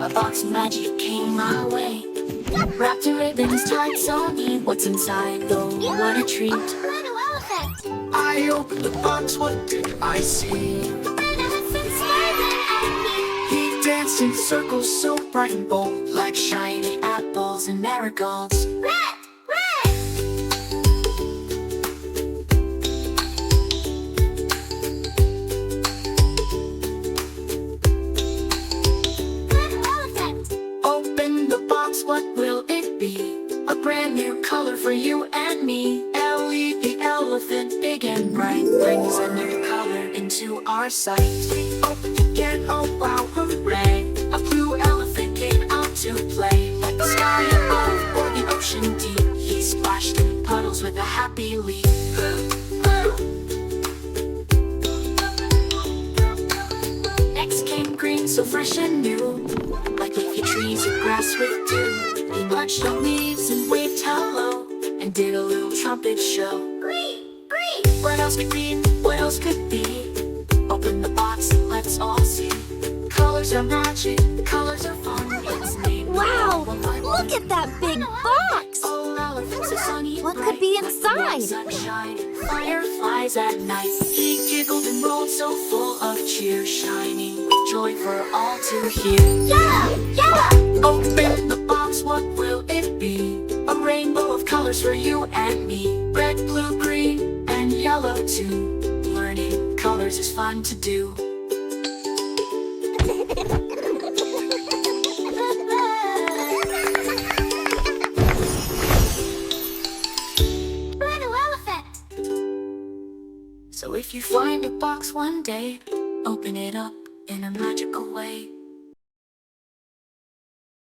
A box of magic came my way. Wrapped in ribbons tied so neat. What's inside though? What a treat. Little elephant. I opened the box, what did I see? An elephant smiling at me. He danced in circles so bright and bold, Like shiny apples and marigolds. Red, red. Little elephant. Open the box, what will it be? A brand new color for you and me. Ellie the elephant, big and bright, brings a new color into our sight. Open again, oh wow, hooray! A blue elephant came out to play. Like the sky above or the ocean deep, he splashed in puddles with a happy leap. Next came green, so fresh and new, like leafy trees of grass with dew. He munched on leaves and waved hello, and did a little trumpet show. Green, green. What else could green? What else could be? Open the box and let's all see. Colors are magic, colors are fun. Let's name Wow, them one by one. look at that big box! Oh, elephants are sunny. What bright, could be like inside? sunshine, fireflies at night. He giggled and rolled so full of cheer, shining with joy for all to hear. Yellow, yellow. Open the box, what will it be? A rainbow of colors for you and me. Red, blue, green, and yellow too. Learning colors is fun to do. Little elephant. So if you find a box one day, open it up in a magical way.